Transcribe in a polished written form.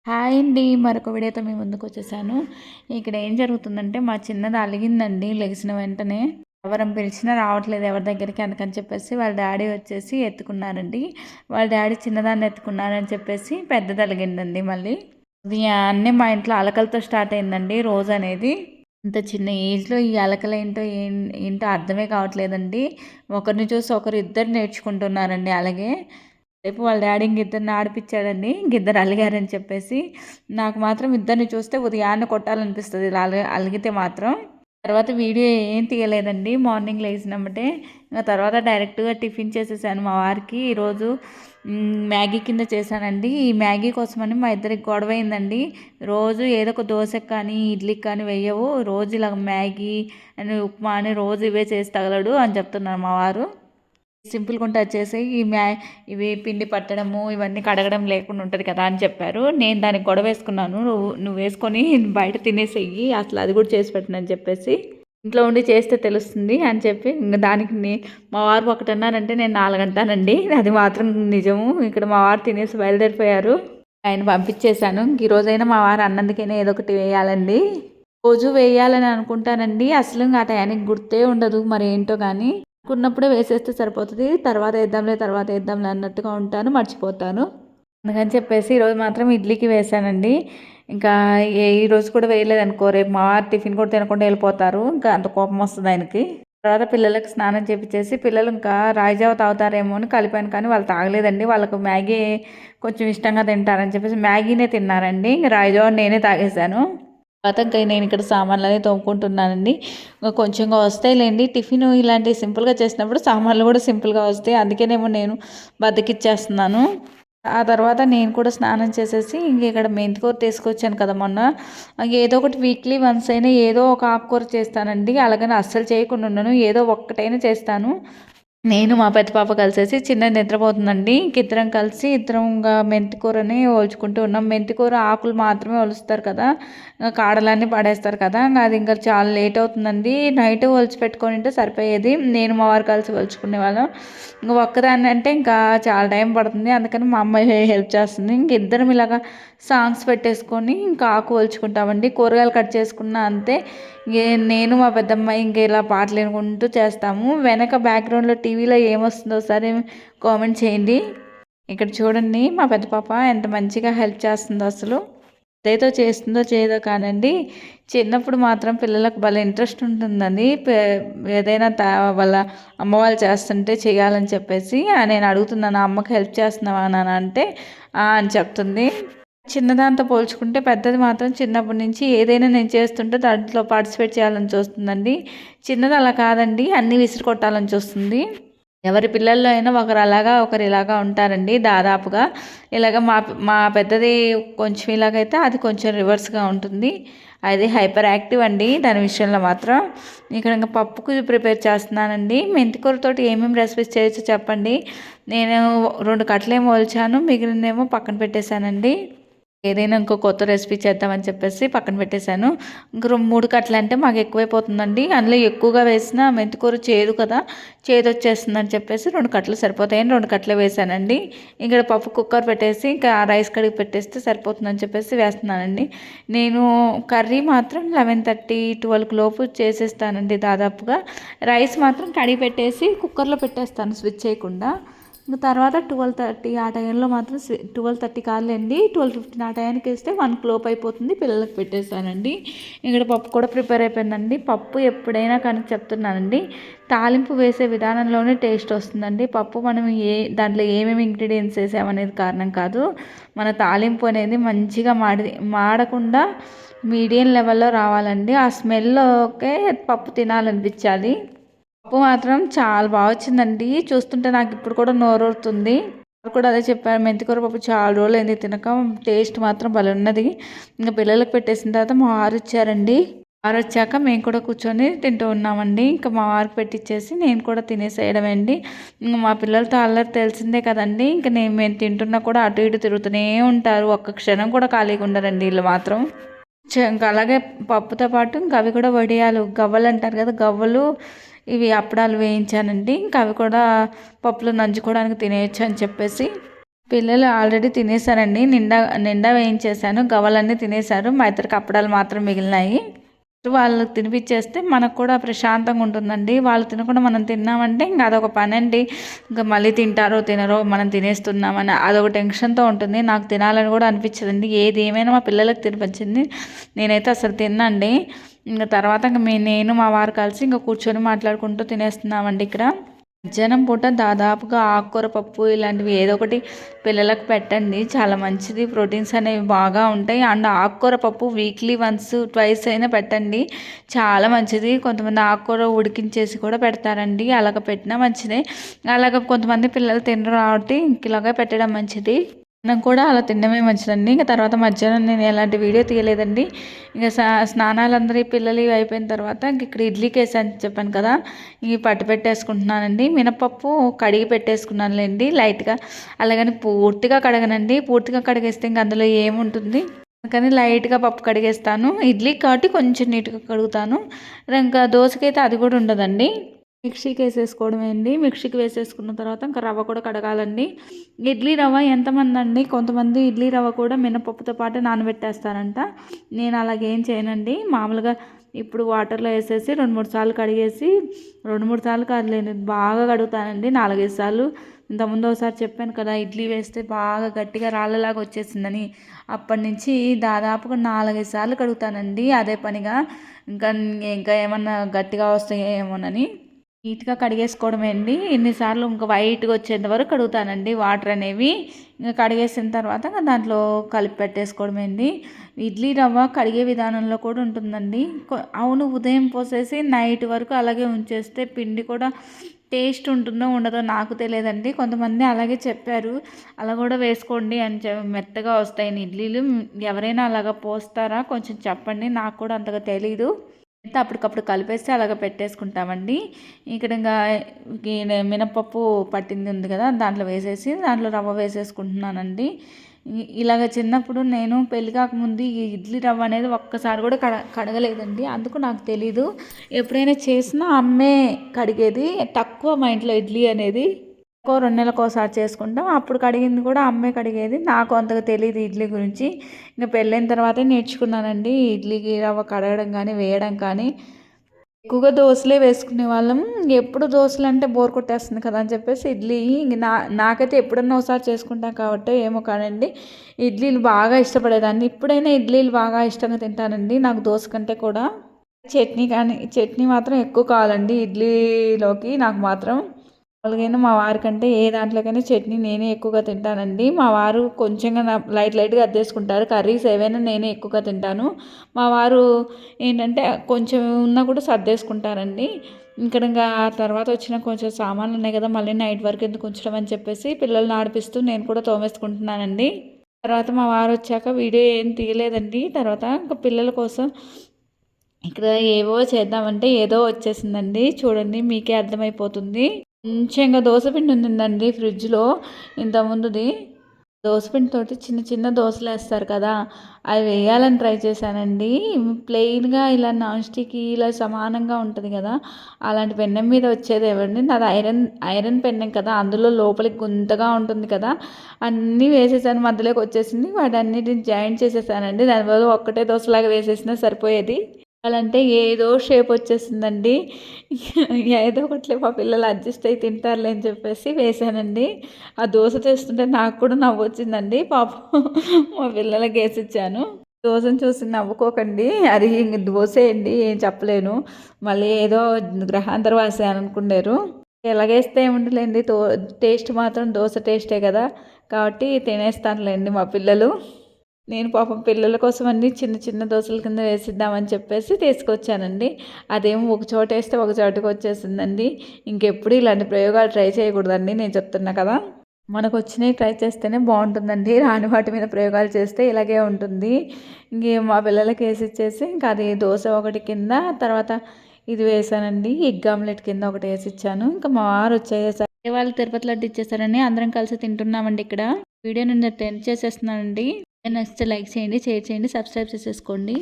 Hi అండి. మరొక వీడియోతో మీ ముందుకొచ్చేసాను. ఇక్కడ ఏం జరుగుతుందంటే, మా చిన్నది అలిగిందండి లెగిసిన వెంటనే. ఎవరం పిలిచినా రావట్లేదు ఎవరి దగ్గరికి, అందుకని చెప్పేసి వాళ్ళ డ్యాడీ వచ్చేసి ఎత్తుకున్నారండి. వాళ్ళ డ్యాడీ చిన్నదాన్ని ఎత్తుకున్నారని చెప్పేసి పెద్దది అలిగిందండి మళ్ళీ. ఇది అన్నీ మా ఇంట్లో అలకలతో స్టార్ట్ అయిందండి రోజనేది. ఇంత చిన్న ఏజ్‌లో ఈ అలకలేంటో ఏంటో అర్థమే కావట్లేదండి. ఒకరిని చూసి ఒకరు ఇద్దరు నేర్చుకుంటున్నారండి అలాగే. రేపు వాళ్ళ డ్యాడీ ఇంకిద్దరిని ఆడిపిచ్చాడండి. ఇంకిద్దరు అలిగారని చెప్పేసి. నాకు మాత్రం ఇద్దరిని చూస్తే ఉదయాన్నే కొట్టాలనిపిస్తది ఇలా అలిగితే మాత్రం. తర్వాత వీడియో ఏం తీయలేదండి. మార్నింగ్ లేసినెమ్మటే. ఇంక తర్వాత డైరెక్ట్‌గా టిఫిన్ చేసేసాను మా వారికి. ఈరోజు మ్యాగీ కింద చేశానండి. ఈ మ్యాగీ కోసమని మా ఇద్దరికి గొడవయిందండి. రోజు ఏదో ఒక దోసకి కానీ, ఇడ్లీకి కానీ వెయ్యవు. రోజు ఇలాగ మ్యాగీ అని, ఉప్మా అని రోజు ఇవే చేసి తగలడు అని చెప్తున్నారు మా వారు. సింపుల్‌గా ఉంటే అది చేసేయి. ఇవి పిండి పట్టడము, ఇవన్నీ కడగడం లేకుండా ఉంటది కదా అని చెప్పారు. నేను దానికి గొడవేసుకున్నాను. నువ్వు వేసుకొని బయట తినేసేయి. అసలు అది కూడా చేసి పెట్టనని చెప్పేసి. ఇంట్లో ఉండి చేస్తే తెలుస్తుంది అని చెప్పి ఇంక దానికి మా వారు ఒకటన్నారంటే నేను 4 అంటానండి. అది మాత్రం నిజము. ఇక్కడ మా వారు తినేసి బయలుదేరిపోయారు. ఆయన పంపించేశాను. ఇంక ఈరోజైనా మా వారు అన్నందుకైనా ఏదో ఒకటి వేయాలండి. రోజు వేయాలని అనుకుంటానండి. అసలు ఇంక ఆ టయానికి గుర్తే ఉండదు మరేంటో కానీ. అనుకున్నప్పుడే వేసేస్తే సరిపోతుంది. తర్వాత వేద్దాంలే అన్నట్టుగా ఉంటాను, మర్చిపోతాను. అందుకని చెప్పేసి ఈరోజు మాత్రం ఇడ్లీకి వేసానండి. ఇంకా ఈరోజు కూడా వేయలేదనుకో, రేపు మా వారు టిఫిన్ కూడా తినకుండా వెళ్ళిపోతారు. ఇంకా అంత కోపం వస్తుంది ఆయనకి. తర్వాత పిల్లలకి స్నానం చేపించేసి పిల్లలు ఇంకా రాగి జావ తాగుతారేమో అని కలిపాను, కానీ వాళ్ళు తాగలేదండి. వాళ్ళకు మ్యాగీ కొంచెం ఇష్టంగా తింటారని చెప్పేసి మ్యాగీనే తిన్నారండి. ఇంక రాగి జావ నేనే తాగేశాను. తర్వాత ఇంకా నేను ఇక్కడ సామాన్లన్నీ తోముకుంటున్నానండి. కొంచెంగా వస్తాయిలేండి. టిఫిన్ ఇలాంటివి సింపుల్గా చేసినప్పుడు సామాన్లు కూడా సింపుల్గా వస్తాయి. అందుకేనేమో నేను బద్దకిచ్చేస్తున్నాను. ఆ తర్వాత నేను కూడా స్నానం చేసేసి ఇంక ఇక్కడ మెంతికూర తీసుకొచ్చాను కదా మొన్న. ఏదో ఒకటి వీక్లీ వన్స్ అయినా ఏదో ఒక ఆకుకూర చేస్తానండి. అలాగని అస్సలు చేయకుండా ఉండను. ఏదో ఒక్కటైనా చేస్తాను. నేను మా పెద్ద పాప కలిసేసి చిన్నది నిద్రపోతుందండి. ఇద్దరం కలిసి ఇద్దరంగా మెంతికూరని ఒలుచుకుంటూ ఉన్నాం. మెంతికూర ఆకులు మాత్రమే ఒలుస్తారు కదా, కాడలన్నీ పడేస్తారు కదా. అది ఇంకా చాలా లేట్ అవుతుందండి. నైట్ ఒలిచి పెట్టుకొని ఉంటే సరిపోయేది. నేను మా వారు కలిసి ఒలుచుకునే వాళ్ళం. ఇంకా ఒక్కదాన్ని అంటే ఇంకా చాలా టైం పడుతుంది. అందుకని మా అమ్మాయి హెల్ప్ చేస్తుంది. ఇంక ఇద్దరం ఇలాగా సాంగ్స్ పెట్టేసుకొని ఇంకా ఆకు ఒలుచుకుంటామండి. కూరగాయలు కట్ చేసుకున్న అంతే. నేను మా పెద్దమ్మాయి ఇంక ఇలా పాటలు వినుకుంటూ చేస్తాము. వెనక బ్యాక్గ్రౌండ్లో టీవీలో ఏమొస్తుందో ఒకసారి కామెంట్ చేయండి. ఇక్కడ చూడండి మా పెద్ద పాప ఎంత మంచిగా హెల్ప్ చేస్తుందో అసలు. ఏదైతే చేస్తుందో చేయదో కానండి, చిన్నప్పుడు మాత్రం పిల్లలకు భలే ఇంట్రెస్ట్ ఉంటుందండి. ఏదైనా వాళ్ళ అమ్మ వాళ్ళు చేస్తుంటే చేయాలని చెప్పేసి నేను అడుగుతున్నాను, అమ్మకి హెల్ప్ చేస్తున్నావా అని అంటే అని చెప్తుంది. చిన్నదాంతో పోల్చుకుంటే పెద్దది మాత్రం చిన్నప్పటి నుంచి ఏదైనా నేను చేస్తుంటే దాంట్లో పార్టిసిపేట్ చేయాలని చూస్తుందండి. చిన్నది అలా కాదండి, అన్నీ విసిరి కొట్టాలని చూస్తుంది. ఎవరి పిల్లల్లో అయినా ఒకరు అలాగా ఒకరు ఇలాగా ఉంటారండి దాదాపుగా. ఇలాగ మా మా పెద్దది కొంచెం ఇలాగైతే అది కొంచెం రివర్స్గా ఉంటుంది. అది హైపర్ యాక్టివ్ అండి దాని విషయంలో మాత్రం. ఇక్కడ ఇంకా పప్పుకు ప్రిపేర్ చేస్తున్నానండి. మెంతికూరతోటి ఏమేమి రెసిపీస్ చేయొచ్చో చెప్పండి. నేను 2 కట్టలేమో ఒలిచాను, మిగిలిందేమో పక్కన పెట్టేశానండి. ఏదైనా ఇంకో కొత్త రెసిపీ చేద్దామని చెప్పేసి పక్కన పెట్టేశాను. ఇంక 3 కట్టలు అంటే మాకు ఎక్కువైపోతుందండి. అందులో ఎక్కువగా వేసిన మెంతికూర చేదు కదా, చేదు వచ్చేస్తుందని చెప్పేసి 2 కట్టలు సరిపోతాయని 2 కట్టలు వేసానండి. ఇక్కడ పప్పు కుక్కర్ పెట్టేసి ఇంకా రైస్ కడిగి పెట్టేస్తే సరిపోతుందని చెప్పేసి వేస్తున్నానండి. నేను కర్రీ మాత్రం 11:30, 12 లోపు చేసేస్తానండి దాదాపుగా. రైస్ మాత్రం కడిగి పెట్టేసి కుక్కర్లో పెట్టేస్తాను స్విచ్ చేయకుండా. ఇంకా తర్వాత 12:30 ఆ టైంలో మాత్రం 12:30 కాదులేండి, 12:15 ఆ టైంకి వేస్తే 1 లోపు అయిపోతుంది. పిల్లలకు పెట్టేస్తానండి. ఇక్కడ పప్పు కూడా ప్రిపేర్ అయిపోయిందండి. పప్పు ఎప్పుడైనా కానీ చెప్తున్నానండి, తాలింపు వేసే విధానంలోనే టేస్ట్ వస్తుందండి. పప్పు మనం దాంట్లో ఏమేమి ఇంగ్రీడియంట్స్ వేసామనేది కారణం కాదు. మన తాలింపు అనేది మంచిగా మాడకుండా మీడియం లెవెల్లో రావాలండి. ఆ స్మెల్లోకే పప్పు తినాలనిపించాలి. పప్పు మాత్రం చాలా బాగా వచ్చిందండి. చూస్తుంటే నాకు ఇప్పుడు కూడా నోరూరుతుంది. వారు కూడా అదే చెప్పారు, మెంతికూర పప్పు చాలా రోజులైంది తినక, టేస్ట్ మాత్రం భలే ఉన్నది. ఇంకా పిల్లలకు పెట్టేసిన తర్వాత మా వారు ఇచ్చారండి. వారు వచ్చాక మేము కూడా కూర్చొని తింటూ ఉన్నామండి. ఇంకా మా వారికి పెట్టించేసి నేను కూడా తినేసేయడం అండి. ఇంకా మా పిల్లలతో అల్లరి తెలిసిందే కదండి. ఇంకా మేము తింటున్నా కూడా అటు ఇటు తిరుగుతూనే ఉంటారు. ఒక్క క్షణం కూడా ఖాళీగా ఉండరండి వీళ్ళు మాత్రం. ఇంకా అలాగే పప్పుతో పాటు ఇంకా అవి కూడా వడియాలు, గవ్వలు అంటారు కదా, గవ్వలు, ఇవి అప్పడాలు వేయించానండి. ఇంకా అవి కూడా పప్పులో నంచుకోవడానికి తినేయచ్చు అని చెప్పేసి పిల్లలు ఆల్రెడీ తినేసారండి. నిండా నిండా వేయించేసాను. గవ్వలన్నీ తినేసారు. మా ఇద్దరికి అప్పడాలు మాత్రం మిగిలినాయి. వాళ్ళకి తినిపించేస్తే మనకు కూడా ప్రశాంతంగా ఉంటుందండి. వాళ్ళు తినకుండా మనం తిన్నామంటే ఇంక అదొక పనండి. ఇంకా మళ్ళీ తింటారో తినరో మనం తినేస్తున్నామని అదొక టెన్షన్తో ఉంటుంది. నాకు తినాలని కూడా అనిపించదండి. ఏది ఏమైనా మా పిల్లలకు తినిపించింది. నేనైతే అసలు తిన్నండి. ఇంకా తర్వాత ఇంక నేను మా వారు కలిసి ఇంకా కూర్చొని మాట్లాడుకుంటూ తినేస్తున్నామండి ఇక్కడ. మధ్యాహ్నం పూట దాదాపుగా ఆకుకూర పప్పు ఇలాంటివి ఏదో ఒకటి పిల్లలకు పెట్టండి. చాలా మంచిది. ప్రోటీన్స్ అనేవి బాగా ఉంటాయి. అండ్ ఆకుకూర పప్పు వీక్లీ వన్స్ ట్వైస్ అయినా పెట్టండి. చాలా మంచిది. కొంతమంది ఆకుకూర ఉడికించేసి కూడా పెడతారండి. అలాగ పెట్టినా మంచిదే. అలాగ కొంతమంది పిల్లలు తినరు కాబట్టి ఇలాగ పెట్టడం మంచిది. మనం కూడా అలా తినడమే మంచిదండి. ఇంకా తర్వాత మధ్యాహ్నం నేను ఎలాంటి వీడియో తీయలేదండి. ఇంకా స్నానాలందరూ పిల్లలు అయిపోయిన తర్వాత ఇంక ఇక్కడ ఇడ్లీకి వేసాను చెప్పాను కదా, ఇవి పట్టు పెట్టేసుకుంటున్నానండి. మినపప్పు కడిగి పెట్టేసుకున్నానులేండి లైట్గా. అలాగని పూర్తిగా కడగనండి. పూర్తిగా కడిగేస్తే ఇంక అందులో ఏముంటుంది, కానీ లైట్గా పప్పు కడిగేస్తాను. ఇడ్లీ కాబట్టి కొంచెం నీట్గా కడుగుతాను. ఇంకా దోశకైతే అది కూడా ఉండదండి. మిక్సీకి వేసేసుకోవడమే అండి. మిక్సీకి వేసేసుకున్న తర్వాత ఇంకా రవ్వ కూడా కడగాలండి. ఇడ్లీ రవ్వ ఎంతమంది అండి, కొంతమంది ఇడ్లీ రవ్వ కూడా మినపప్పుతో పాటు నానబెట్టేస్తారంట. నేను అలాగేం చేయనండి. మామూలుగా ఇప్పుడు వాటర్లో వేసేసి 2-3 సార్లు కడిగేసి, 2-3 సార్లు కాదులేండి బాగా కడుగుతానండి. 4-5 సార్లు. ఇంతకుముందు ఒకసారి చెప్పాను కదా ఇడ్లీ వేస్తే బాగా గట్టిగా రాళ్ళలాగా వచ్చేసిందని. అప్పటి నుంచి దాదాపుగా 4-5 సార్లు కడుగుతానండి అదే పనిగా. ఇంకా ఇంకా ఏమన్నా గట్టిగా వస్తాయేమోనని నీట్గా కడిగేసుకోవడమే అండి. ఎన్నిసార్లు ఇంకా వైట్గా వచ్చేంత వరకు కడుగుతానండి వాటర్ అనేవి. ఇంకా కడిగేసిన తర్వాత దాంట్లో కలిపి పెట్టేసుకోవడమే అండి. ఇడ్లీ రవ్వ కడిగే విధానంలో కూడా ఉంటుందండి. అవును, ఉదయం పోసేసి నైట్ వరకు అలాగే ఉంచేస్తే పిండి కూడా టేస్ట్ ఉంటుందో ఉండదో నాకు తెలియదండి. కొంతమంది అలాగే చెప్పారు. అలా కూడా వేసుకోండి అని మెత్తగా వస్తాయని ఇడ్లీలు. ఎవరైనా అలాగ పోస్తారా కొంచెం చెప్పండి, నాకు కూడా అంతగా తెలీదు. అయితే అప్పటికప్పుడు కలిపేసి అలాగ పెట్టేసుకుంటామండి. ఇక్కడ ఇంకా మినపప్పు పట్టింది ఉంది కదా, దాంట్లో వేసేసి దాంట్లో రవ్వ వేసేసుకుంటున్నానండి. ఇలాగ చిన్నప్పుడు నేను పెళ్ళి కాకముందు ఈ ఇడ్లీ రవ్వ అనేది ఒక్కసారి కూడా కడగలేదండి. అందుకు నాకు తెలీదు. ఎప్పుడైనా చేసినా అమ్మే కడిగేది. తక్కువ మా ఇంట్లో ఇడ్లీ అనేది 2 నెలలకు ఒకసారి చేసుకుంటాం. అప్పుడు కడిగింది కూడా అమ్మే కడిగేది. నాకు అంతగా తెలియదు ఇడ్లీ గురించి. ఇంకా పెళ్ళైన తర్వాతే నేర్చుకున్నానండి ఇడ్లీకి రవ్వ కడగడం కానీ వేయడం కానీ. ఎక్కువగా దోశలే వేసుకునే వాళ్ళం. ఎప్పుడు దోశలు అంటే బోర్ కొట్టేస్తుంది కదా అని చెప్పేసి ఇడ్లీ నాకైతే ఎప్పుడన్నా ఒకసారి చేసుకుంటాం కాబట్టి ఏమో కానండి, ఇడ్లీలు బాగా ఇష్టపడేదాన్ని. ఇప్పుడైనా ఇడ్లీలు బాగా ఇష్టంగా తింటానండి, నాకు దోశ కంటే కూడా. చట్నీ మాత్రం ఎక్కువ కావాలండి ఇడ్లీలోకి నాకు మాత్రం. మామూలుగా మా వారికంటే ఏ దాంట్లోకైనా చట్నీ నేనే ఎక్కువగా తింటానండి. మా వారు కొంచెంగా లైట్గా అద్దేసుకుంటారు. కర్రీస్ ఏవైనా నేనే ఎక్కువగా తింటాను. మా వారు ఏంటంటే కొంచెం ఉన్నా కూడా సర్దేసుకుంటారండి. ఇక్కడ ఇంకా తర్వాత వచ్చిన కొంచెం సామాన్లు ఉన్నాయి కదా, మళ్ళీ నైట్ వరకు ఎందుకు ఉంచడం అని చెప్పేసి పిల్లల్ని ఆడిపిస్తూ నేను కూడా తోమేసుకుంటున్నానండి. తర్వాత మా వారు వచ్చాక వీడియో ఏం తీయలేదండి. తర్వాత ఇంకా పిల్లల కోసం ఇక్కడ ఏవో చేద్దామంటే ఏదో వచ్చేసిందండి. చూడండి మీకే అర్థమైపోతుంది. కొంచెంగా దోసపిండి ఉందండి ఫ్రిడ్జ్లో ఇంతకుముందుది. దోసపిండితోటి చిన్న చిన్న దోశలు వేస్తారు కదా, అవి వేయాలని ట్రై చేశానండి. ప్లెయిన్గా ఇలా నాన్ స్టిక్ ఇలా సమానంగా ఉంటుంది కదా, అలాంటి పెన్నెం మీద వచ్చేది ఇవ్వండి. నాది ఐరన్ పెన్నెం కదా, అందులో లోపలికి గుంతగా ఉంటుంది కదా, అన్నీ వేసేసాను. మధ్యలోకి వచ్చేసింది. వాటన్నిటిని జాయింట్ చేసేసానండి. దానివల్ల ఒక్కటే దోశలాగా వేసేసినా సరిపోయేది. అంటే ఏదో షేప్ వచ్చేసిందండి. ఏదో ఒకట్లే మా పిల్లలు అడ్జస్ట్ అయ్యి తింటారులే అని చెప్పేసి వేసానండి. ఆ దోశ చేస్తుంటే నాకు కూడా నవ్వు వచ్చిందండి. పాపం మా పిల్లలకి వేసిచ్చాను. దోశను చూసి నవ్వుకోకండి, అది దోశ అండి, ఏం చెప్పలేను. మళ్ళీ ఏదో గ్రహాంతర వాసి అని అనుకున్నారు. ఎలాగేస్తే ఏముండలేండి, టేస్ట్ మాత్రం దోశ టేస్టే కదా, కాబట్టి తినేస్తానులేండి మా పిల్లలు. నేను పాపం పిల్లల కోసం అన్ని చిన్న చిన్న దోశల కింద వేసిద్దామని చెప్పేసి తీసుకొచ్చానండి. అదేమో ఒక చోట వేస్తే ఒక చోటకి వచ్చేసిందండి. ఇంకెప్పుడు ఇలాంటి ప్రయోగాలు ట్రై చేయకూడదండి, నేను చెప్తున్నా కదా. మనకు వచ్చినవి ట్రై చేస్తేనే బాగుంటుందండి. రాని వాటి మీద ప్రయోగాలు చేస్తే ఇలాగే ఉంటుంది. ఇంక మా పిల్లలకి వేసి ఇచ్చేసి ఇంకా అది దోశ ఒకటి కింద, తర్వాత ఇది వేసానండి, ఎగ్ ఆమ్లెట్ కింద ఒకటి వేసి ఇచ్చాను. ఇంకా మా వారు వచ్చేసారు. వాళ్ళు తిరుపతి లడ్డు ఇచ్చేసారని అందరం కలిసి తింటున్నామండి. ఇక్కడ వీడియో నేను టెన్ చేసేస్తున్నానండి. నచ్చితే లైక్ చేయండి, షేర్ చేయండి, సబ్స్క్రైబ్ చేసేసుకోండి.